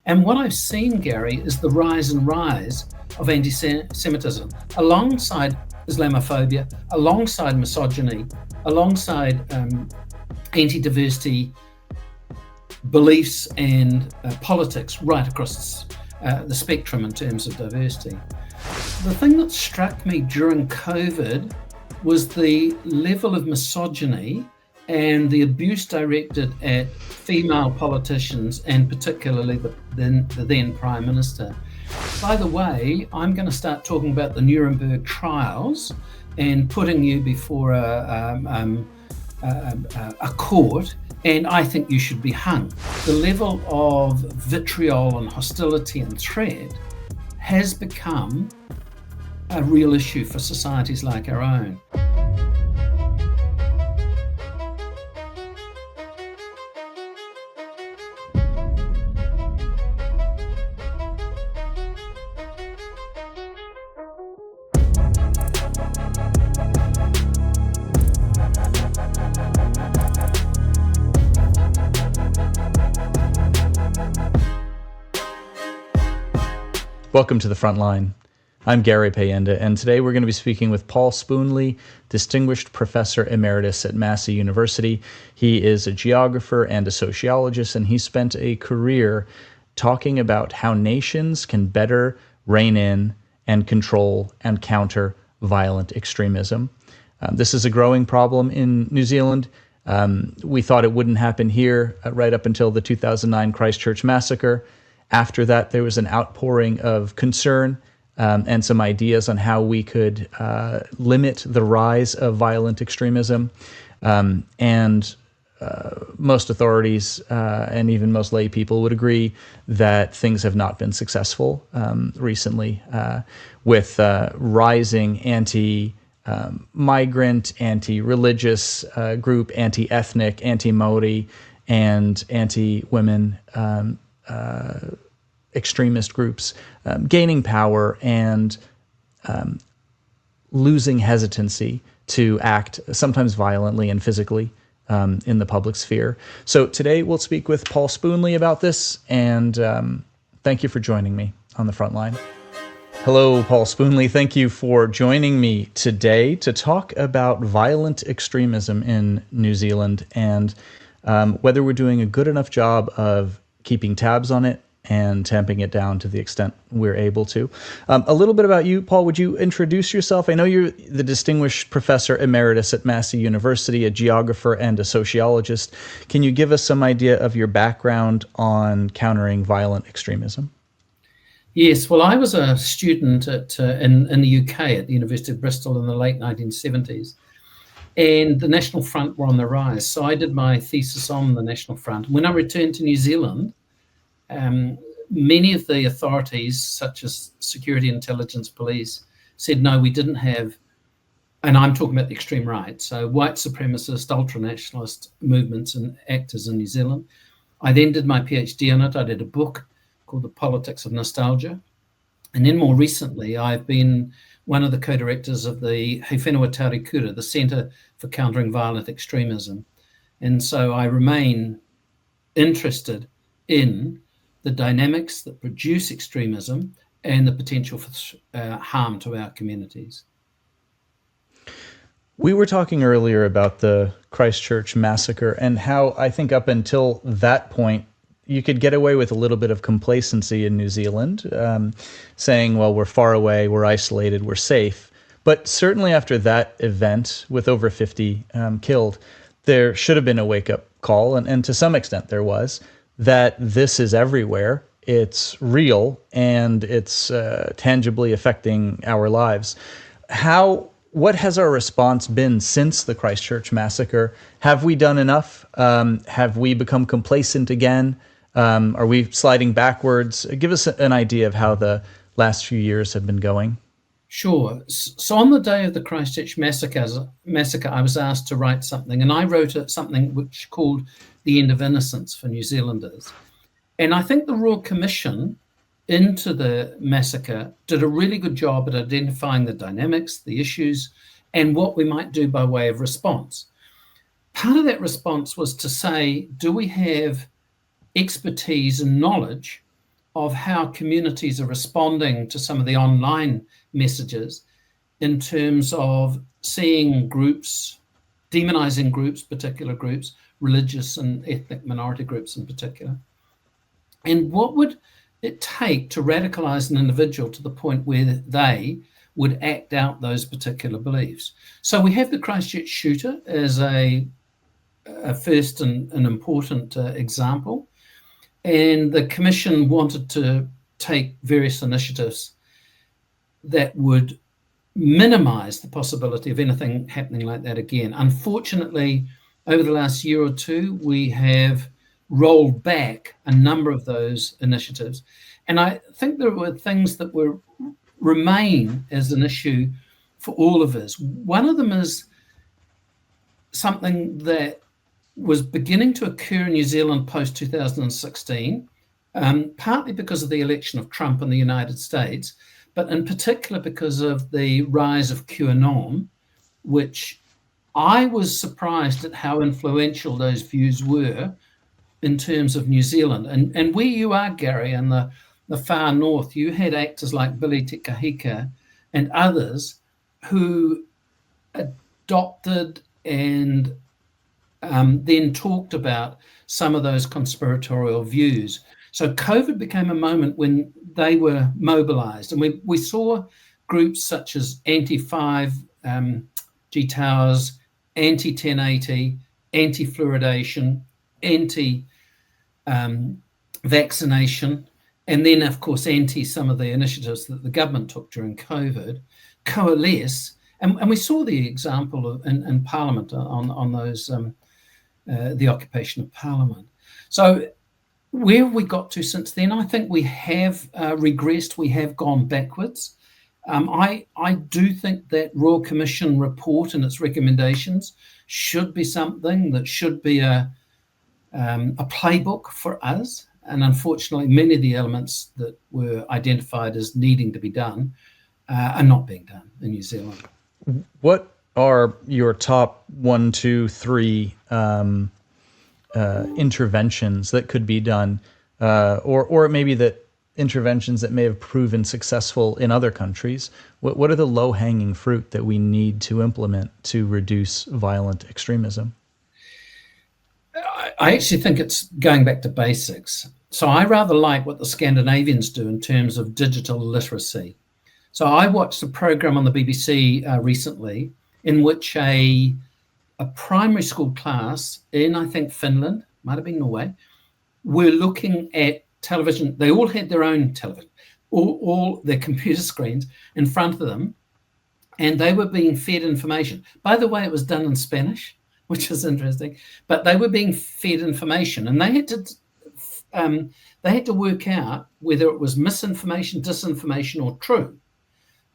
And what I've seen, Gary, is the rise of anti-Semitism alongside Islamophobia, alongside misogyny, alongside anti-diversity beliefs and politics right across the spectrum in terms of diversity. The thing that struck me during COVID was the level of misogyny and the abuse directed at female politicians, and particularly the then Prime Minister. By the way, I'm going to start talking about the Nuremberg trials and putting you before a court, and I think you should be hung. The level of vitriol and hostility and threat has become a real issue for societies like our own. Welcome to the Frontline. I'm Gary Payenda, and today we're going to be speaking with Paul Spoonley, Distinguished Professor Emeritus at Massey University. He is a geographer and a sociologist, and he spent a career talking about how nations can better rein in and control and counter violent extremism. This is a growing problem in New Zealand. We thought it wouldn't happen here right up until the 2009 Christchurch Massacre. After that, there was an outpouring of concern and some ideas on how we could limit the rise of violent extremism. And most authorities and even most lay people would agree that things have not been successful recently with rising anti-migrant, anti-religious group, anti-ethnic, anti-Māori, and anti-women extremist groups gaining power and losing hesitancy to act sometimes violently and physically in the public sphere. So today we'll speak with Paul Spoonley about this, and thank you for joining me on the Frontline. Hello, Paul Spoonley. Thank you for joining me today to talk about violent extremism in New Zealand and whether we're doing a good enough job of keeping tabs on it and tamping it down to the extent we're able to. A little bit about you, Paul. Would you introduce yourself? I know you're the Distinguished Professor Emeritus at Massey University, a geographer and a sociologist. Can you give us some idea of your background on countering violent extremism? Yes, well, I was a student in the UK at the University of Bristol in the late 1970s, and the National Front were on the rise. So I did my thesis on the National Front. When I returned to New Zealand, many of the authorities, such as security, intelligence, police, said, no, we didn't have, and I'm talking about the extreme right, so white supremacist, ultranationalist movements and actors in New Zealand. I then did my PhD on it. I did a book called The Politics of Nostalgia. And then more recently, I've been one of the co-directors of the He Whenua Tauri Kura, the Centre for Countering Violent Extremism. And so I remain interested in the dynamics that produce extremism and the potential for harm to our communities. We were talking earlier about the Christchurch Massacre and how I think up until that point, you could get away with a little bit of complacency in New Zealand, saying, well, we're far away, we're isolated, we're safe. But certainly after that event, with over 50 killed, there should have been a wake-up call, and to some extent there was, that this is everywhere, it's real, and it's tangibly affecting our lives. What has our response been since the Christchurch Massacre? Have we done enough? Have we become complacent again? Are we sliding backwards? Give us an idea of how the last few years have been going. Sure. So on the day of the Christchurch Massacre, I was asked to write something, and I wrote something which called The End of Innocence for New Zealanders. And I think the Royal Commission into the massacre did a really good job at identifying the dynamics, the issues, and what we might do by way of response. Part of that response was to say, do we have expertise and knowledge of how communities are responding to some of the online messages in terms of seeing groups, demonizing groups, particular groups, religious and ethnic minority groups in particular. And what would it take to radicalize an individual to the point where they would act out those particular beliefs? So we have the Christchurch shooter as a first and an important example. And the Commission wanted to take various initiatives that would minimize the possibility of anything happening like that again. Unfortunately, over the last year or two, we have rolled back a number of those initiatives. And I think there were things that remain as an issue for all of us. One of them is something that was beginning to occur in New Zealand post-2016, partly because of the election of Trump in the United States, but in particular because of the rise of QAnon, which I was surprised at how influential those views were in terms of New Zealand. And where you are, Gary, in the far north, you had actors like Billy Te Kahika and others who adopted and then talked about some of those conspiratorial views. So COVID became a moment when they were mobilized, and we saw groups such as Anti-5G Towers, Anti-1080, Anti-Fluoridation, Anti-Vaccination, and then, of course, some of the initiatives that the government took during COVID, coalesce. And we saw the example in Parliament on those, the occupation of Parliament. So where have we got to since then? I think we have regressed. We have gone backwards. I do think that Royal Commission report and its recommendations should be something that should be a playbook for us. And unfortunately, many of the elements that were identified as needing to be done are not being done in New Zealand. What are your top 1, 2, 3 interventions that could be done, or maybe that interventions that may have proven successful in other countries? What are the low-hanging fruit that we need to implement to reduce violent extremism? I actually think it's going back to basics. So I rather like what the Scandinavians do in terms of digital literacy. So I watched a program on the BBC recently in which a primary school class in, I think, Finland, might have been Norway, were looking at television. They all had their own television, all their computer screens in front of them, and they were being fed information. By the way, it was done in Spanish, which is interesting, but they were being fed information, and they had to work out whether it was misinformation, disinformation, or true.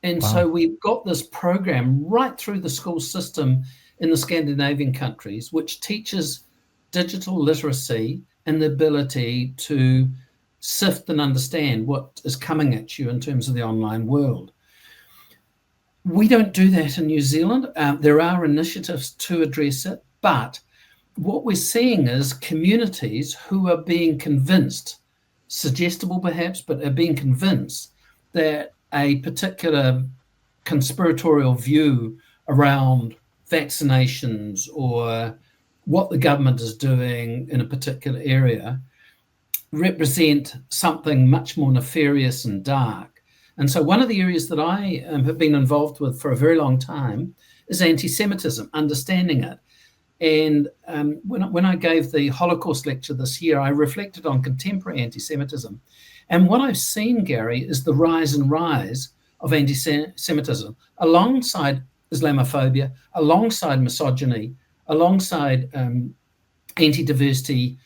And Wow. So we've got this program right through the school system in the Scandinavian countries, which teaches digital literacy and the ability to sift and understand what is coming at you in terms of the online world. We don't do that in New Zealand. There are initiatives to address it, but what we're seeing is communities who are being convinced, suggestible perhaps, but are being convinced that a particular conspiratorial view around vaccinations or what the government is doing in a particular area represent something much more nefarious and dark. And so one of the areas that I have been involved with for a very long time is anti-Semitism, understanding it. And when I gave the Holocaust lecture this year, I reflected on contemporary anti-Semitism. And what I've seen, Gary, is the rise of anti-Semitism alongside Islamophobia, alongside misogyny, alongside anti-diversity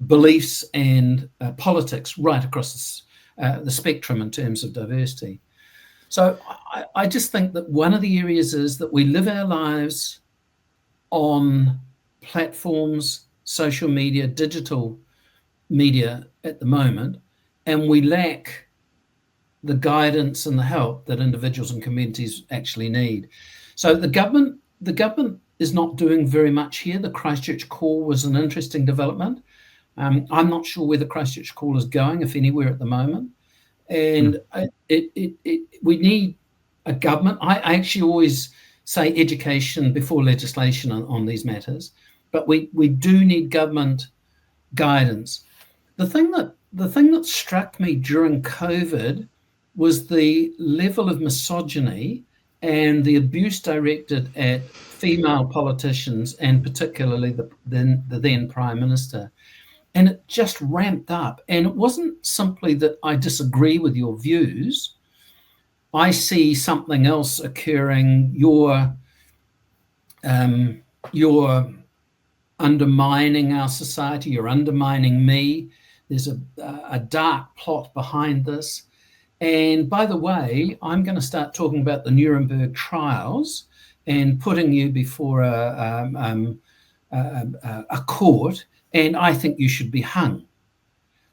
beliefs and politics right across the spectrum in terms of diversity. So I just think that one of the areas is that we live our lives on platforms, social media, digital media at the moment, and we lack the guidance and the help that individuals and communities actually need. So the government is not doing very much here. The Christchurch call was an interesting development, I'm not sure where the Christchurch call is going, if anywhere at the moment. And we need a government. I actually always say education before legislation on these matters, but we do need government guidance. The thing that struck me during COVID was the level of misogyny and the abuse directed at female politicians, and particularly the then Prime Minister. And it just ramped up. And it wasn't simply that I disagree with your views. I see something else occurring. You're undermining our society. You're undermining me. There's a dark plot behind this. And by the way, I'm going to start talking about the Nuremberg trials and putting you before a court, and I think you should be hung.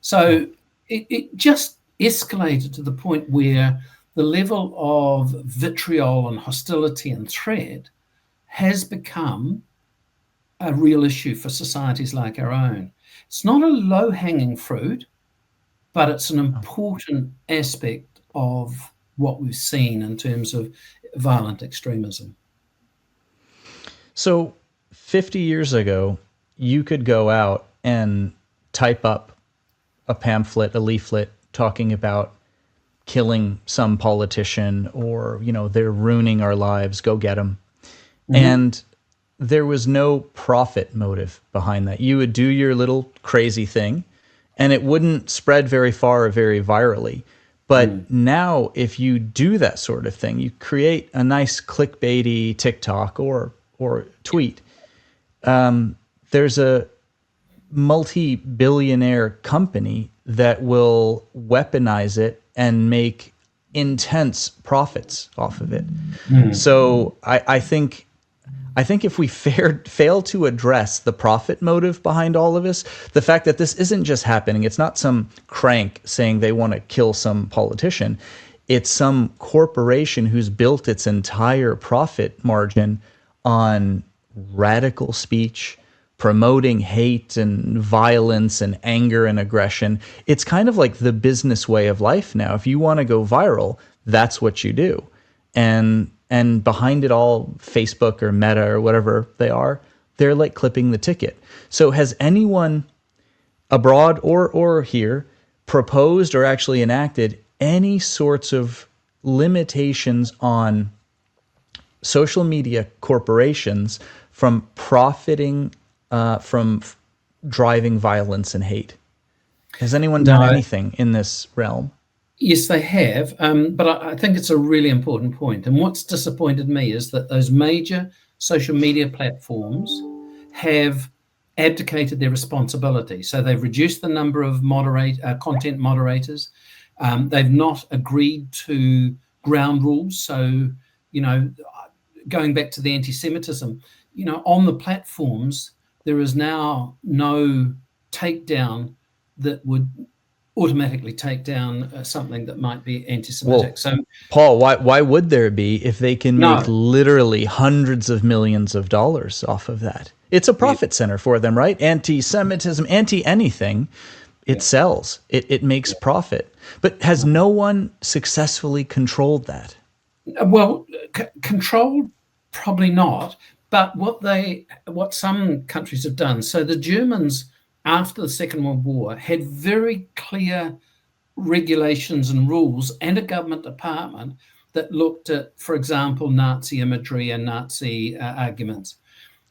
So it just escalated to the point where the level of vitriol and hostility and threat has become a real issue for societies like our own. It's not a low-hanging fruit, but it's an important aspect of what we've seen in terms of violent extremism. So 50 years ago, you could go out and type up a pamphlet, a leaflet, talking about killing some politician or, they're ruining our lives, go get them. Mm-hmm. And there was no profit motive behind that. You would do your little crazy thing, and it wouldn't spread very far or very virally. But now if you do that sort of thing, you create a nice clickbaity TikTok or tweet, there's a multi-billionaire company that will weaponize it and make intense profits off of it. So I think if we fail to address the profit motive behind all of this, the fact that this isn't just happening, it's not some crank saying they want to kill some politician. It's some corporation who's built its entire profit margin on radical speech, promoting hate and violence and anger and aggression. It's kind of like the business way of life now. If you want to go viral, that's what you do. And behind it all, Facebook or Meta or whatever they are, they're like clipping the ticket. So has anyone abroad or here proposed or actually enacted any sorts of limitations on social media corporations from profiting from driving violence and hate? Has anyone done anything in this realm? Yes, they have, but I think it's a really important point. And what's disappointed me is that those major social media platforms have abdicated their responsibility. So they've reduced the number of content moderators. They've not agreed to ground rules. So, going back to the anti-Semitism, on the platforms, there is now no takedown that would automatically take down something that might be anti-Semitic. Well, so, Paul, why would there be if they can make literally hundreds of millions of dollars off of that? It's a profit center for them, right? Anti-Semitism, anti-anything, it sells. It makes profit. But has no one successfully controlled that? Well, controlled, probably not. But what some countries have done, so the Germans, after the Second World War, had very clear regulations and rules and a government department that looked at, for example, Nazi imagery and Nazi arguments.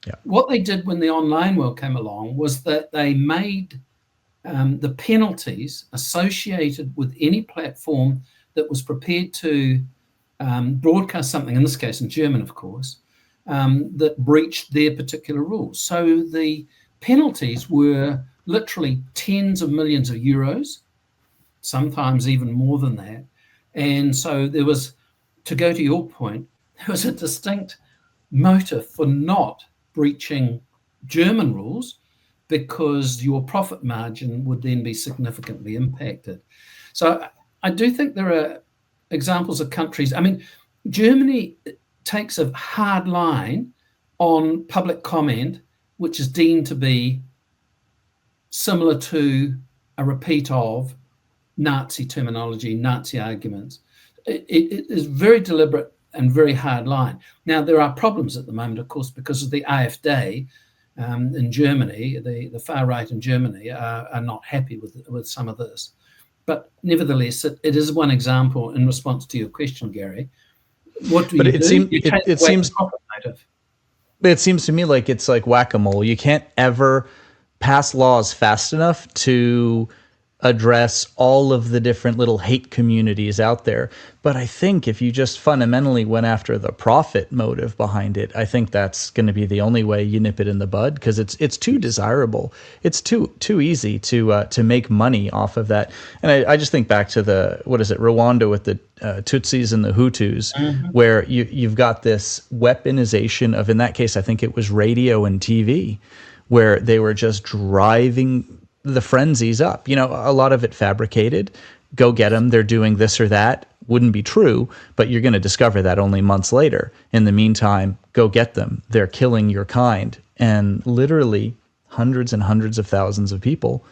Yeah. What they did when the online world came along was that they made the penalties associated with any platform that was prepared to broadcast something, in this case in German, of course, that breached their particular rules. So the penalties were literally tens of millions of euros, sometimes even more than that. And so there was, to go to your point, there was a distinct motive for not breaching German rules, because your profit margin would then be significantly impacted. So I do think there are examples of countries. I mean, Germany takes a hard line on public comment, which is deemed to be similar to a repeat of Nazi terminology, Nazi arguments. It is very deliberate and very hard line. Now, there are problems at the moment, of course, because of the AfD in Germany. The far right in Germany are not happy with some of this. But nevertheless, it is one example in response to your question, Gary. What do you do? You take away the profit motive. It seems to me like it's like whack-a-mole. You can't ever pass laws fast enough to address all of the different little hate communities out there. But I think if you just fundamentally went after the profit motive behind it, I think that's going to be the only way you nip it in the bud, because it's too desirable. It's too easy to make money off of that. And I just think back to Rwanda with the Tutsis and the Hutus, where you've got this weaponization of, in that case, I think it was radio and TV, where they were just driving the frenzies up. A lot of it fabricated. Go get them. They're doing this or that. Wouldn't be true, but you're going to discover that only months later. In the meantime, go get them. They're killing your kind. And literally hundreds and hundreds of thousands of people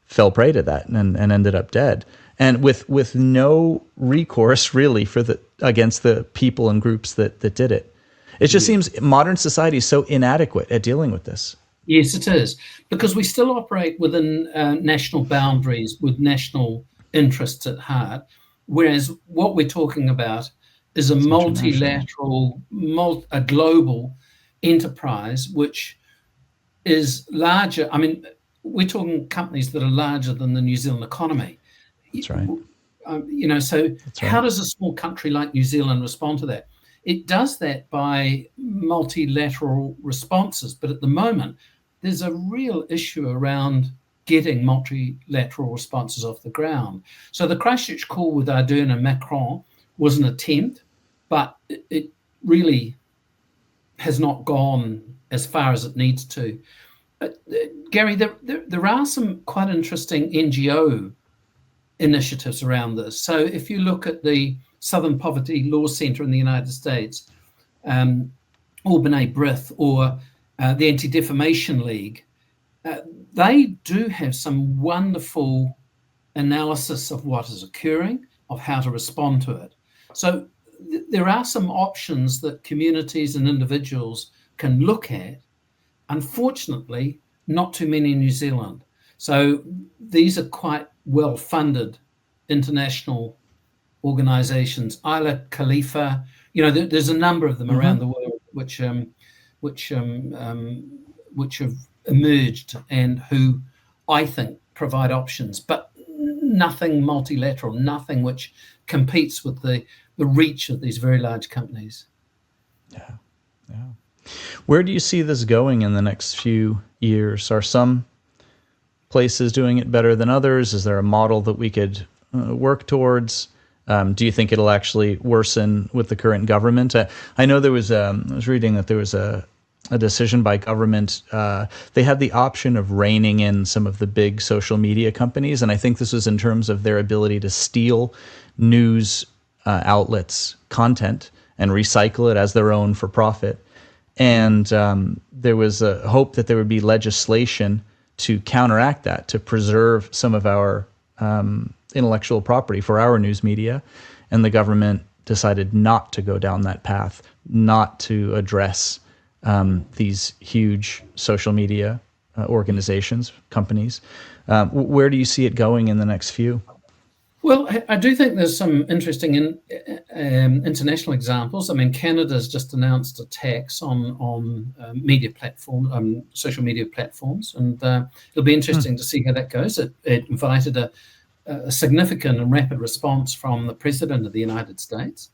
fell prey to that and ended up dead. And with no recourse really against the people and groups that did it. It just seems modern society is so inadequate at dealing with this. Yes, it is, because we still operate within national boundaries with national interests at heart, whereas what we're talking about is a multilateral, a global enterprise, which is larger. I mean, we're talking companies that are larger than the New Zealand economy. That's right. How does a small country like New Zealand respond to that? It does that by multilateral responses, but at the moment, there's a real issue around getting multilateral responses off the ground. So the Christchurch call with Ardern and Macron was an attempt, but it really has not gone as far as it needs to. Gary, there are some quite interesting NGO initiatives around this. So if you look at the Southern Poverty Law Centre in the United States, or B'nai B'rith, or the Anti-Defamation League, they do have some wonderful analysis of what is occurring, of how to respond to it. So there are some options that communities and individuals can look at. Unfortunately, not too many in New Zealand. So these are quite well-funded international organizations. Isla Khalifa, there's a number of them around the world which have emerged and who I think provide options, but nothing multilateral, nothing which competes with the reach of these very large companies. Yeah. Where do you see this going in the next few years? Are some places doing it better than others? Is there a model that we could work towards? Do you think it'll actually worsen with the current government? I know I was reading that there was a decision by government. They had the option of reining in some of the big social media companies, and I think this was in terms of their ability to steal news outlets' content and recycle it as their own for profit. And there was a hope that there would be legislation to counteract that, to preserve some of our intellectual property for our news media. And the government decided not to go down that path, not to address these huge social media organizations, companies. Where do you see it going in the next few? Well, I do think there's some interesting international examples. I mean, Canada's just announced a tax on media platform, social media platforms, and it'll be interesting to see how that goes. It invited a significant and rapid response from the President of the United States.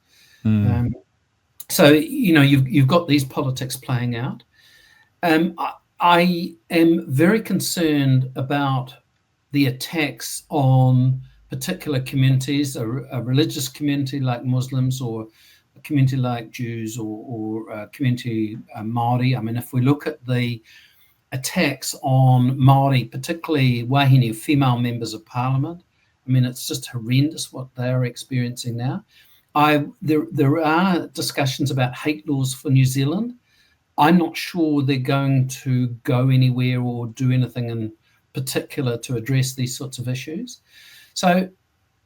So, you've got these politics playing out. I am very concerned about the attacks on particular communities, a religious community like Muslims, or a community like Jews, or a community Māori. I mean, if we look at the attacks on Māori, particularly wahine, female members of parliament, I mean, it's just horrendous what they are experiencing now. There are discussions about hate laws for New Zealand. I'm not sure they're going to go anywhere or do anything particular to address these sorts of issues. So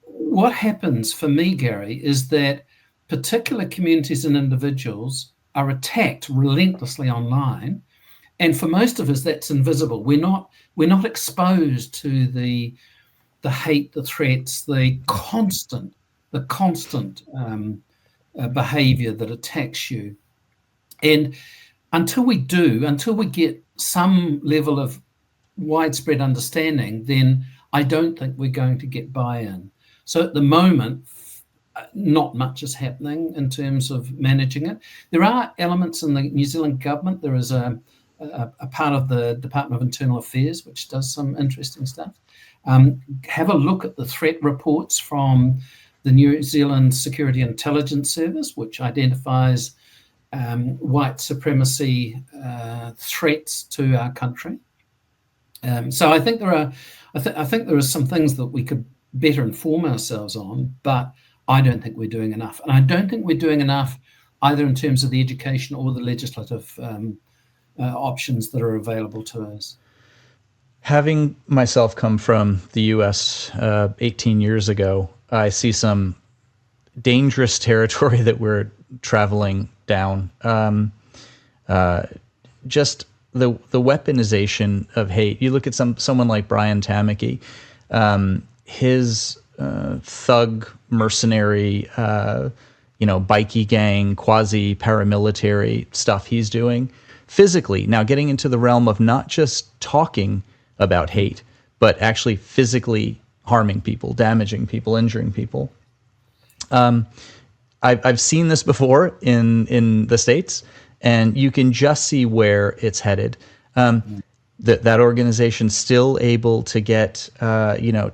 what happens for me, Gary, is that particular communities and individuals are attacked relentlessly online. And for most of us, that's invisible. We're not exposed to the hate, the threats, the constant behavior that attacks you. And until we get some level of widespread understanding, then I don't think we're going to get buy-in. So at the moment, not much is happening in terms of managing it. There are elements in the New Zealand government. There is a part of the Department of Internal Affairs which does some interesting stuff. Have a look at the threat reports from the New Zealand Security Intelligence Service, which identifies white supremacy threats to our country. So I think there are some things that we could better inform ourselves on, but I don't think we're doing enough. And I don't think we're doing enough either in terms of the education or the legislative options that are available to us. Having myself come from the U.S. 18 years ago, I see some dangerous territory that we're traveling down. Just the weaponization of hate. You look at someone like Brian Tamaki, his thug mercenary, bikie gang, quasi paramilitary stuff he's doing physically. Now getting into the realm of not just talking about hate, but actually physically harming people, damaging people, injuring people. I've seen this before in the States, and you can just see where it's headed. That organization's still able to get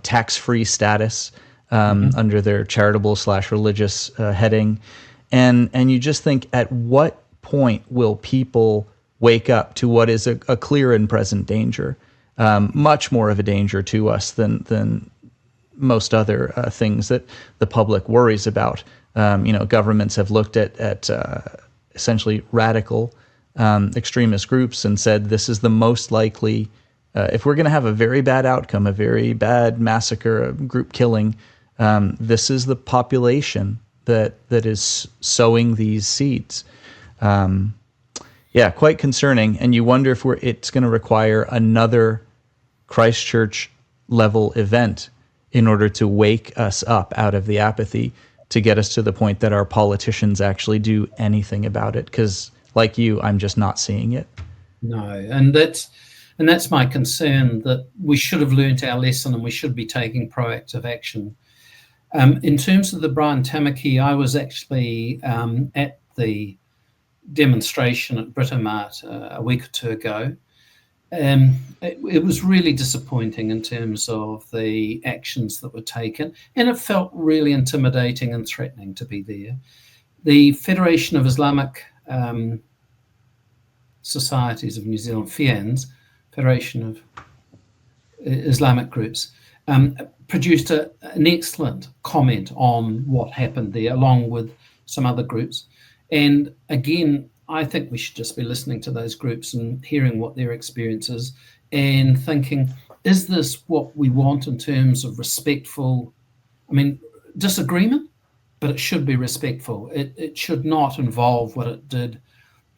tax-free status under their charitable/religious heading, and you just think, at what point will people wake up to what is a clear and present danger, much more of a danger to us than most other things that the public worries about. Governments have looked at essentially radical extremist groups and said this is the most likely, if we're going to have a very bad outcome, a very bad massacre, a group killing, this is the population that is sowing these seeds. Quite concerning. And you wonder if it's going to require another Christchurch level event in order to wake us up out of the apathy, to get us to the point that our politicians actually do anything about it. Because like you, I'm just not seeing it. No, and that's my concern, that we should have learnt our lesson and we should be taking proactive action. In terms of the Brian Tamaki, I was actually at the demonstration at Britomart a week or two ago. It was really disappointing in terms of the actions that were taken, and it felt really intimidating and threatening to be there. The Federation of Islamic Societies of New Zealand, FIANZ, Federation of Islamic Groups, produced an excellent comment on what happened there, along with some other groups. And again, I think we should just be listening to those groups and hearing what their experience is and thinking, is this what we want in terms of respectful, disagreement, but it should be respectful. It should not involve what it did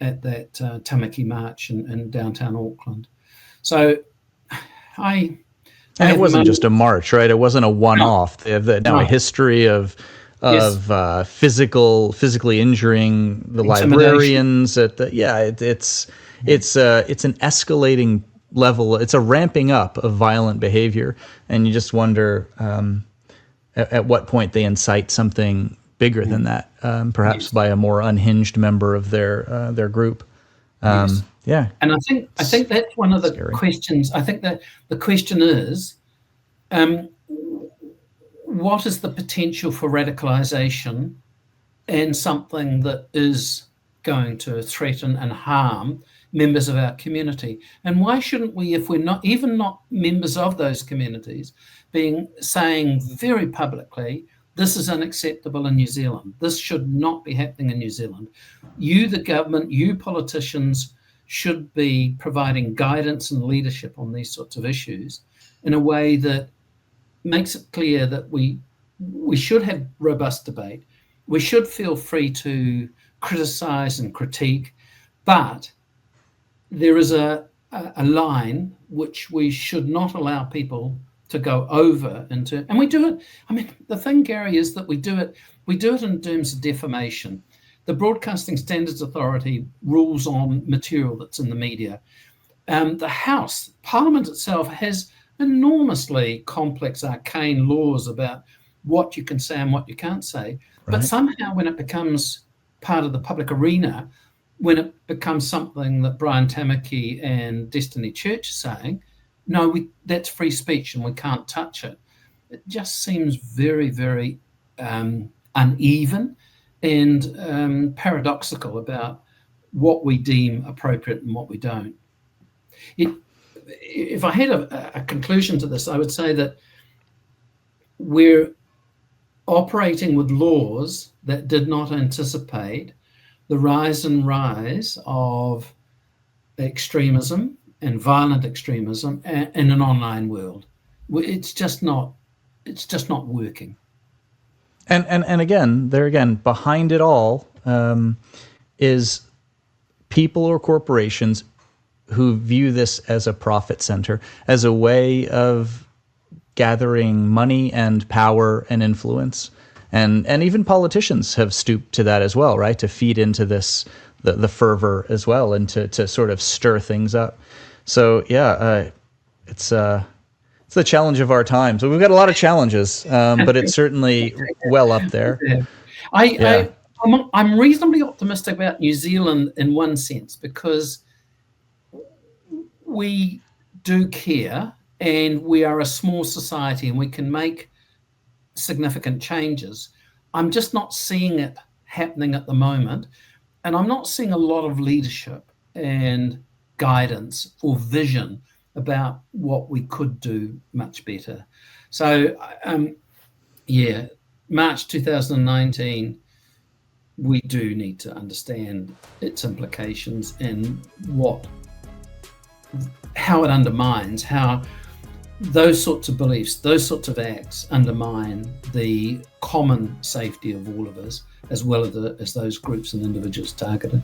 at that Tamaki March in downtown Auckland. So And it wasn't just a march, right? It wasn't a one-off. They have a history of physically injuring the librarians. It's an escalating level. It's a ramping up of violent behavior, and you just wonder at what point they incite something bigger than that, perhaps by a more unhinged member of their group. Yeah, and I think that's one of the questions. I think that the question is, what is the potential for radicalization and something that is going to threaten and harm members of our community? And why shouldn't we, if we're not members of those communities, saying very publicly, this is unacceptable in New Zealand. This should not be happening in New Zealand. You, the government, you politicians, should be providing guidance and leadership on these sorts of issues. in a way that makes it clear that we should have robust debate. We should feel free to criticize and critique, but there is a line which we should not allow people to go over into, and we do it. I mean, the thing, Gary, is that we do it in terms of defamation. The Broadcasting Standards Authority rules on material that's in the media. The House, Parliament itself, has enormously complex, arcane laws about what you can say and what you can't say. Right. But somehow when it becomes part of the public arena, when it becomes something that Brian Tamaki and Destiny Church are saying, no, that's free speech and we can't touch it. It just seems very, very uneven and paradoxical about what we deem appropriate and what we don't. If I had a conclusion to this, I would say that we're operating with laws that did not anticipate the rise of extremism and violent extremism in an online world. It's just not working. And again, behind it all is people or corporations who view this as a profit center, as a way of gathering money and power and influence. And even politicians have stooped to that as well, right? To feed into this, the fervor as well, and to sort of stir things up. So yeah, it's the challenge of our time. So we've got a lot of challenges, but it's certainly well up there. Yeah. I'm reasonably optimistic about New Zealand in one sense, because we do care and we are a small society and we can make significant changes. I'm just not seeing it happening at the moment. And I'm not seeing a lot of leadership and guidance or vision about what we could do much better. So, March 2019, we do need to understand its implications and how it undermines, how those sorts of beliefs, those sorts of acts undermine the common safety of all of us, as well as those groups and individuals targeted.